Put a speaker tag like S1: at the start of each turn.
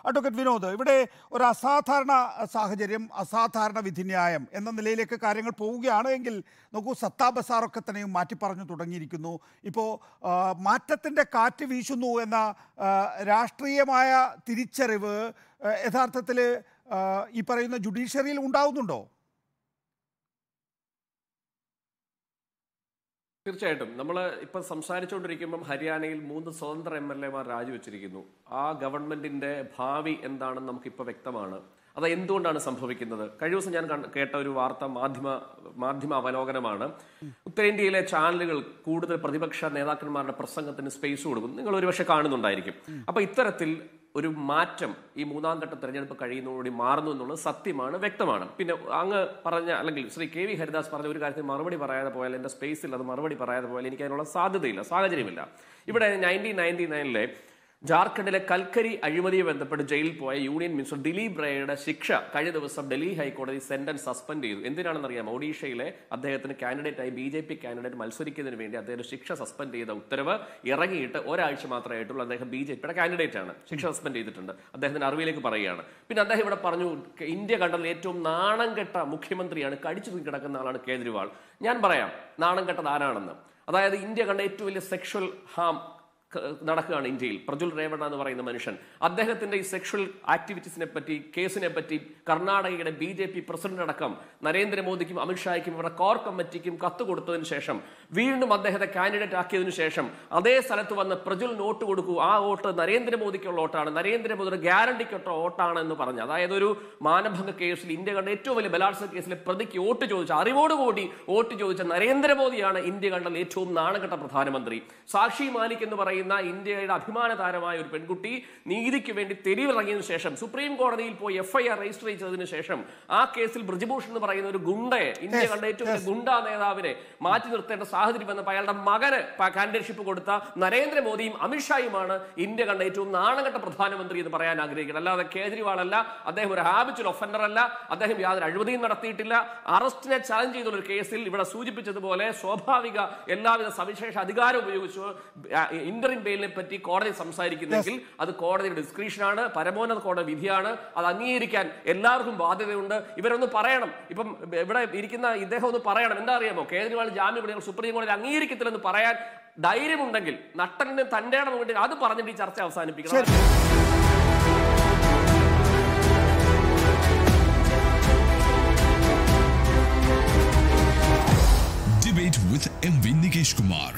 S1: Advocate Vinod, ഇവിടെ ഒരു അസാധാരണ സാഹചര്യം, അസാധാരണ വിധിന്യായം എന്ന നിലയിലേക്ക് കാര്യങ്ങൾ പോവുകയാണ് എങ്കിൽ നോക്കൂ, സത്താ ബസാറൊക്കെ തന്നെയും മാറ്റി പറഞ്ഞു തുടങ്ങിയിരിക്കുന്നു. ഇപ്പോൾ മാറ്റത്തിൻ്റെ കാറ്റ് വീശുന്നു എന്ന രാഷ്ട്രീയമായ തിരിച്ചറിവ് യഥാർത്ഥത്തിൽ ഈ പറയുന്ന ജുഡീഷ്യറിയിൽ ഉണ്ടാവുന്നുണ്ടോ?
S2: തീർച്ചയായിട്ടും. നമ്മൾ ഇപ്പം സംസാരിച്ചുകൊണ്ടിരിക്കുമ്പം ഹരിയാനയിൽ 3 സ്വതന്ത്ര MLA മാർ രാജിവെച്ചിരിക്കുന്നു. ആ ഗവൺമെന്റിന്റെ ഭാവി എന്താണെന്ന് നമുക്കിപ്പോൾ വ്യക്തമാണ്. അത് എന്തുകൊണ്ടാണ് സംഭവിക്കുന്നത്? കഴിഞ്ഞ ദിവസം ഞാൻ കേട്ട ഒരു വാർത്ത മാധ്യമ അവലോകനമാണ്. ഉത്തരേന്ത്യയിലെ ചാനലുകൾ കൂടുതൽ പ്രതിപക്ഷ നേതാക്കന്മാരുടെ പ്രസംഗത്തിന് സ്പേസ് കൊടുക്കും. നിങ്ങൾ ഒരുപക്ഷെ കാണുന്നുണ്ടായിരിക്കും. അപ്പൊ ഇത്തരത്തിൽ ഒരു മാറ്റം ഈ 3ാം ഘട്ട തെരഞ്ഞെടുപ്പ് കഴിയുന്നതോടുകൂടി മാറുന്നു എന്നുള്ളത് സത്യമാണ്, വ്യക്തമാണ്. പിന്നെ അങ്ങ് പറഞ്ഞ അല്ലെങ്കിൽ ശ്രീ KV ഹരിദാസ് പറഞ്ഞ ഒരു കാര്യത്തിന് മറുപടി പറയാതെ പോയാൽ, എൻ്റെ സ്പേസിൽ അത് മറുപടി പറയാതെ പോയാൽ എനിക്ക് അതിനുള്ള സാധ്യതയില്ല, സാഹചര്യമില്ല. ഇവിടെ 1999 ജാർഖണ്ഡിലെ കൽക്കരി അഴിമതിയെ ബന്ധപ്പെട്ട് ജയിലിൽ പോയ യൂണിയൻ മിനിസ്റ്റർ ദിലീപ് റേയുടെ ശിക്ഷ കഴിഞ്ഞ ദിവസം ഡൽഹി ഹൈക്കോടതി സെന്റൻസ് സസ്പെൻഡ് ചെയ്തു. എന്തിനാണെന്നറിയാം? ഒഡീഷയിലെ അദ്ദേഹത്തിന് കാൻഡിഡേറ്റായി BJP കാൻഡിഡേറ്റ് മത്സരിക്കുന്നതിന് വേണ്ടി അദ്ദേഹം ശിക്ഷ സസ്പെൻഡ് ചെയ്ത ഉത്തരവ് ഇറങ്ങിയിട്ട് ഒരാഴ്ച മാത്രമേ ആയിട്ടുള്ളൂ. അദ്ദേഹം BJPയുടെ കാൻഡിഡേറ്റ് ആണ്, ശിക്ഷ സസ്പെൻഡ് ചെയ്തിട്ടുണ്ട്. അദ്ദേഹത്തിന്റെ അറിവിലേക്ക് പറയുകയാണ്. പിന്നെ അദ്ദേഹം ഇവിടെ പറഞ്ഞു, ഇന്ത്യ കണ്ടതിൽ ഏറ്റവും നാണം കെട്ട മുഖ്യമന്ത്രിയാണ്, കടിച്ചു തൂക്കി കിടക്കുന്ന ആളാണ് കേജ്രിവാൾ. ഞാൻ പറയാം നാണം കെട്ടത് ആരാണെന്ന്. അതായത് ഇന്ത്യ കണ്ട ഏറ്റവും വലിയ സെക്ഷൽ ഹാം നടക്കുകയാണ് ഇന്ത്യയിൽ. പ്രജ്വൽ രേവണ്ണ എന്ന് പറയുന്ന മനുഷ്യൻ, അദ്ദേഹത്തിന്റെ ഈ സെക്ഷൽ ആക്ടിവിറ്റീസിനെ പറ്റി, കേസിനെ പറ്റി കർണാടകയുടെ BJP പ്രസിഡന്റ് അടക്കം നരേന്ദ്രമോദിക്കും അമിത്ഷായ്ക്കും ഇവരുടെ കോർ കമ്മിറ്റിക്കും കത്ത് കൊടുത്തതിന് ശേഷം വീണ്ടും അദ്ദേഹത്തെ കാൻഡിഡേറ്റ് ആക്കിയതിനു ശേഷം അതേ സ്ഥലത്ത് വന്ന് പ്രജ്വൽ നോട്ട് കൊടുക്കൂ, ആ വോട്ട് നരേന്ദ്രമോദിക്കുള്ള വോട്ടാണ്, നരേന്ദ്രമോദിയുടെ ഗ്യാരണ്ടിക്കൊട്ട വോട്ടാണ് എന്ന് പറഞ്ഞു. അതായത് ഒരു മാനഭംഗ കേസിൽ, ഇന്ത്യ കണ്ട ഏറ്റവും വലിയ ബലാത്സംഗ കേസിലെ പ്രതിക്ക് വോട്ട് ചോദിച്ച, അറിവോടുകൂടി വോട്ട് ചോദിച്ച നരേന്ദ്രമോദിയാണ് ഇന്ത്യ കണ്ട ഏറ്റവും നാണകെട്ട പ്രധാനമന്ത്രി. സാക്ഷി മാലിക് എന്ന് പറയുന്ന ഇന്ത്യയുടെ അഭിമാന താരമായ ഒരു പെൺകുട്ടി നീതിക്ക് വേണ്ടി തെരുവിറങ്ങിയതിനു ശേഷം സുപ്രീം കോടതിയിൽ പോയി FIR രജിസ്റ്റർ ചെയ്തതിനു ശേഷം ആ കേസിൽ ബ്രിജ്ഭൂഷൺ എന്ന് പറയുന്ന ഒരു ഗുണ്ടയെ, ഇന്ത്യ കണ്ട ഏറ്റവും വലിയ ഗുണ്ടാ നേതാവിനെ മാറ്റി നിർത്തേണ്ട സാഹചര്യം വന്നപ്പോൾ അയാളുടെ മകന് കാൻഡിഡേറ്റ്ഷിപ്പ് കൊടുത്ത നരേന്ദ്രമോദിയും അമിത്ഷായുമാണ് ഇന്ത്യ കണ്ട ഏറ്റവും നാണകെട്ട പ്രധാനമന്ത്രി എന്ന് പറയാൻ ആഗ്രഹിക്കുന്നത്. അല്ലാതെ കേജ്രിവാൾ അല്ല. അദ്ദേഹം ഒരു ഹാബിച്വൽ ഒഫൻഡർ അല്ല. അദ്ദേഹം യാതൊരു അഴിമതിയും നടത്തിയിട്ടില്ല. അറസ്റ്റിനെ ചലഞ്ച് ചെയ്തുള്ള ഒരു കേസിൽ ഇവിടെ സൂചിപ്പിച്ചതുപോലെ സ്വാഭാവിക എല്ലാവിധ സവിശേഷ അധികാരം ഉപയോഗിച്ചു ഇന്ററിം ബെയിലിനെ പറ്റി കോടതി സംസാരിക്കുന്നെങ്കിൽ അത് കോടതിയുടെ ഡിസ്ക്രിപ്ഷനാണ്, പരമോന്നത കോടതി വിധിയാണ്. അത് അംഗീകരിക്കാൻ എല്ലാവർക്കും ബാധ്യതയുണ്ട്. ഇവരൊന്ന് പറയണം. ഇപ്പം ഇവിടെ ഇരിക്കുന്ന ഇദ്ദേഹം ഒന്ന് പറയണം. എന്താ അറിയാമോ? കേജ്രിവാൾ ജാമ്യം സുപ്രീം കോടതി അംഗീകരിക്കത്തില്ലെന്ന് പറയാൻ ധൈര്യമുണ്ടെങ്കിൽ, നട്ടലിന് തന്റെ ഇടമുണ്ടെങ്കിൽ അത് പറഞ്ഞിട്ട് ഈ ചർച്ച അവസാനിപ്പിക്കണം.
S3: Debate with MV Nikesh Kumar.